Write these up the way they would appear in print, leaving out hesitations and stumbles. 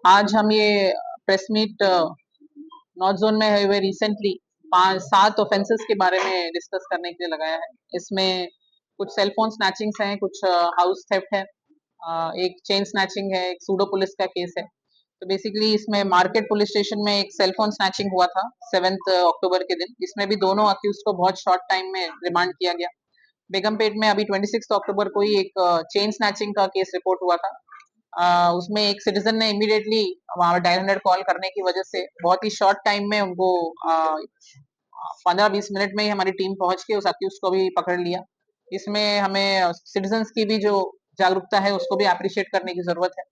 आज हम ये प्रेस मीट नॉर्थ जोन में हुए रिसेंटली 5-7 ऑफेंसेस के बारे में डिस्कस करने के लिए लगाया है। इसमें कुछ सेल फोन स्नैचिंग्स हैं, कुछ हाउस थेफ्ट है, एक चेन स्नैचिंग है, एक सूडो पुलिस का केस है। तो बेसिकली इसमें मार्केट पुलिस स्टेशन में एक सेल फोन स्नैचिंग हुआ था 7 अक्टूबर के दिन। इसमें भी दोनों अक्यूज को बहुत शॉर्ट टाइम में रिमांड किया गया। बेगमपेट में अभी 26 अक्टूबर को ही एक चेन स्नैचिंग का केस रिपोर्ट हुआ था। उसमें एक सिटीजन ने इमीडिएटली वहां डायल 100 कॉल करने की वजह से बहुत ही शॉर्ट टाइम में उनको 15-20 मिनट में ही हमारी टीम पहुंच के उस अक्यूज को भी पकड़ लिया। इसमें हमें सिटीजन्स की भी जो जागरूकता है उसको भी अप्रिशिएट करने की जरूरत है।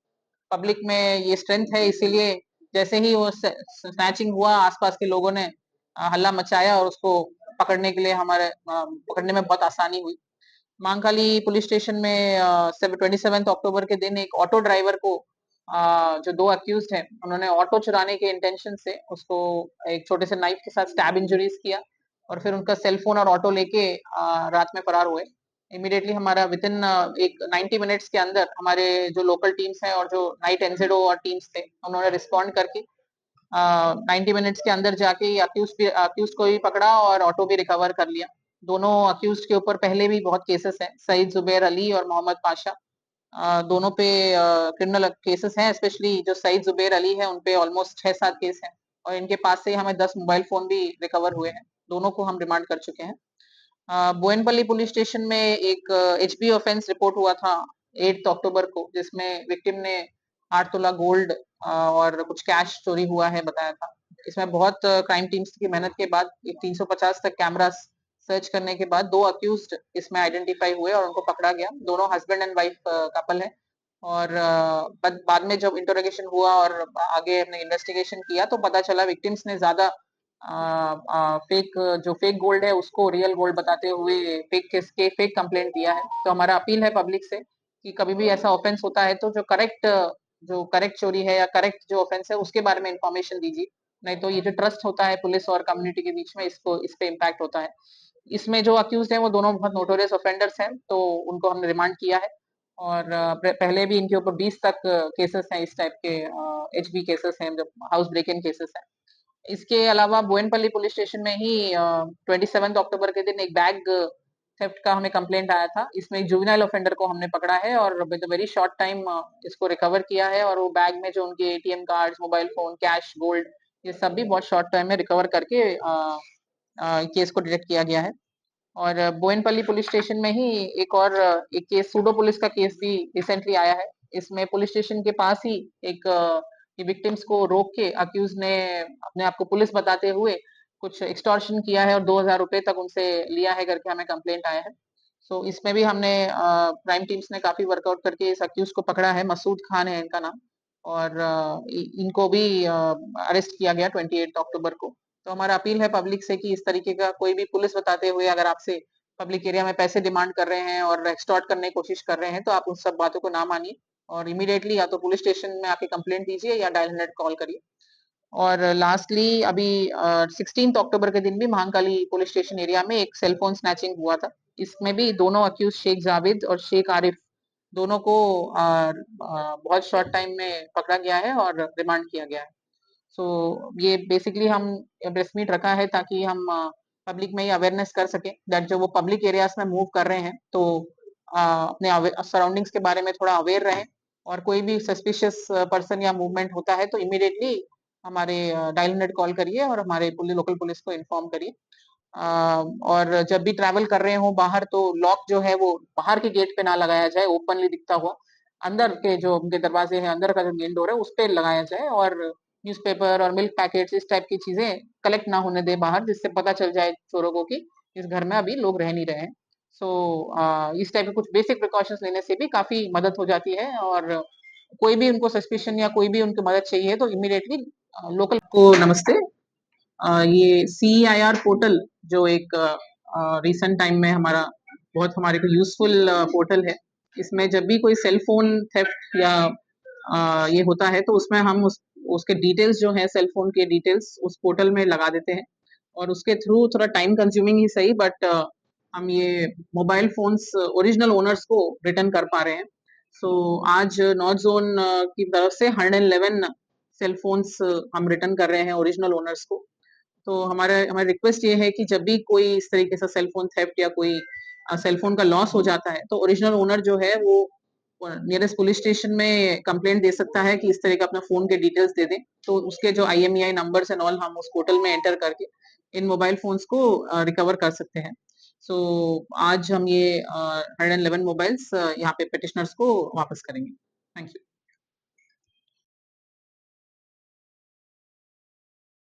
पब्लिक में ये स्ट्रेंथ है, इसीलिए जैसे ही वो स्नैचिंग हुआ आसपास के लोगों ने हल्ला मचाया और उसको पकड़ने के लिए पकड़ने में बहुत आसानी हुई। महाकाली पुलिस स्टेशन में 27 अक्टूबर के दिन एक ऑटो ड्राइवर को जो दो अक्यूज्ड हैं उन्होंने ऑटो चुराने के इंटेंशन से उसको एक छोटे से नाइफ के साथ स्टैब इंजरीज किया और फिर उनका सेल फोन और ऑटो लेके रात में फरार हुए। इमीडिएटली हमारा विद इन एक 90 मिनट्स के अंदर हमारे जो लोकल टीम्स हैं और जो नाइट एनजेडो और टीम्स थे उन्होंने रिस्पॉन्ड करके 90 मिनट्स के अंदर जाके अक्यूज को भी पकड़ा और ऑटो भी रिकवर कर लिया। दोनों अक्यूज के ऊपर पहले भी बहुत केसेस हैं, सईद जुबैर अली और मोहम्मद पाशा। दोनों पे क्रिमिनल केसेस हैं, स्पेशली जो सईद जुबैर अली है उन पे ऑलमोस्ट 6-7 केस हैं और इनके पास से हमें 10 मोबाइल फोन भी रिकवर हुए हैं। दोनों को हम रिमांड कर चुके हैं। बोयनपल्ली पुलिस स्टेशन में एक एचबी ऑफेंस रिपोर्ट हुआ था 8 अक्टूबर को, जिसमें विक्टिम ने 8 तोला गोल्ड और कुछ कैश चोरी हुआ है बताया था। इसमें बहुत क्राइम टीम्स की मेहनत के बाद 350 तक कैमरास सर्च करने के बाद दो अक्यूज्ड इसमें आइडेंटिफाई हुए और उनको पकड़ा गया। दोनों हस्बैंड एंड वाइफ कपल है और बाद में जब इंटरोगेशन हुआ और आगे हमने इन्वेस्टिगेशन किया तो पता चला विक्टिम्स ने ज्यादा फेक जो फेक गोल्ड है उसको रियल गोल्ड बताते हुए फेक कंप्लेंट दिया है। तो हमारा अपील है पब्लिक से कि कभी भी ऐसा ऑफेंस होता है तो जो करेक्ट चोरी है या करेक्ट जो ऑफेंस है उसके बारे में इंफॉर्मेशन दीजिए, नहीं तो ये जो ट्रस्ट होता है पुलिस और कम्युनिटी के बीच में इस पे इम्पैक्ट होता है। इसमें जो अक्यूज हैं वो दोनों बहुत नोटोरियस ऑफेंडर्स हैं, तो उनको हमने रिमांड किया है और पहले भी इनके ऊपर 20 तक केसेस हैं, इस टाइप के एचबी केसेस हैं, जो हाउस ब्रेक इन केसेस हैं। इसके अलावा बोयनपल्ली पुलिस स्टेशन में ही 27 अक्टूबर के दिन एक बैग थेफ्ट का हमें कंप्लेंट आया था। इसमें एक जुवेनाइल ऑफेंडर को हमने पकड़ा है और विद वेरी शॉर्ट टाइम इसको रिकवर किया है और वो बैग में जो उनके ATM cards, mobile phone, cash, gold, ये सब भी बहुत शॉर्ट टाइम में रिकवर करके केस को डिटेक्ट किया गया है। और बोयनपल्ली पुलिस स्टेशन में ही एक केस सूडो पुलिस का केस भी रिसेंटली आया है। इसमें पुलिस स्टेशन के पास ही एक विक्टिम्स को रोक के अक्यूज ने अपने आप को पुलिस बताते हुए कुछ एक्सटॉर्शन किया है और 2000 रुपए तक उनसे लिया है करके हमें कंप्लेंट आया है। सो इसमें भी हमने क्राइम टीम्स ने काफी वर्कआउट करके इस अक्यूज को पकड़ा है। मसूद खान है इनका नाम और इनको भी अरेस्ट किया गया 28 अक्टूबर को। तो हमारा अपील है पब्लिक से कि इस तरीके का कोई भी पुलिस बताते हुए अगर आपसे पब्लिक एरिया में पैसे डिमांड कर रहे हैं और एक्सटॉर्ट करने की कोशिश कर रहे हैं तो आप उन सब बातों को ना मानिए और इमीडिएटली या तो पुलिस स्टेशन में आके कंप्लेंट दीजिए या डायल 100 कॉल करिए। और लास्टली अभी 16 अक्टूबर के दिन भी महाकाली पुलिस स्टेशन एरिया में एक सेल फोन स्नैचिंग हुआ था। इसमें भी दोनों अक्यूज शेख जावेद और शेख आरिफ दोनों को बहुत शॉर्ट टाइम में पकड़ा गया है और रिमांड किया गया है। सो ये बेसिकली हम प्रेस मीट रखा है ताकि हम पब्लिक में ये अवेयरनेस कर सकें दैट जो वो पब्लिक एरियाज में मूव कर रहे हैं तो अपने सराउंडिंग्स के बारे में थोड़ा अवेयर रहें और कोई भी सस्पिशियस पर्सन या मूवमेंट होता है तो इमीडिएटली हमारे डायल 100 कॉल करिए और हमारे लोकल पुलिस को इन्फॉर्म करिए। और जब भी ट्रैवल कर रहे हो बाहर तो लॉक जो है वो बाहर के गेट पे ना लगाया जाए, ओपनली दिखता हुआ अंदर के जो उनके दरवाजे हैं, अंदर का जो मेन डोर है उस पे लगाया जाए और न्यूज़पेपर और मिल्क पैकेट्स इस टाइप की चीजें कलेक्ट ना होने दे बाहर, जिससे पता चल जाए चोरों को कि इस घर में अभी लोग रह नहीं रहे हैं। सो इस टाइप के कुछ बेसिक प्रिकॉशंस लेने से भी काफी मदद हो जाती है और कोई भी उनको सस्पिशन या कोई भी उनको मदद चाहिए तो इमीडिएटली लोकल को नमस्ते। ये CIR पोर्टल जो एक रिसेंट टाइम में बहुत हमारे को यूजफुल पोर्टल है। इसमें जब भी कोई सेल फोन थेफ्ट या ये होता है तो उसमें हम उसके डिटेल्स जो है सेल फोन के डिटेल्स उस पोर्टल में लगा देते हैं और उसके थ्रू थोड़ा टाइम कंज्यूमिंग ही सही बट हम ये मोबाइल फोन्स ओरिजिनल ओनर्स को रिटर्न कर पा रहे हैं। सो आज नॉर्थ जोन की तरफ से 111 सेल फ़ोन्स हम रिटर्न कर रहे हैं ओरिजिनल ओनर्स को। तो हमारी रिक्वेस्ट ये है कि जब भी कोई इस तरीके से सेल फ़ोन थेफ्ट या कोई सेल फ़ोन का लॉस हो जाता है, तो ओरिजिनल ओनर जो है वो नियरेस्ट पुलिस स्टेशन में कंप्लेंट दे सकता है कि इस तरह का अपना फ़ोन के डिटेल्स दे दें। तो उसके जो IMEI नंबर्स एंड ऑल हम उस पोर्टल में एंटर करके इन मोबाइल फ़ोन्स को रिकवर कर सकते हैं। सो आज हम ये 111 मोबाइल्स यहाँ पे पेटिशनर्स को वापस करेंगे। Thank you.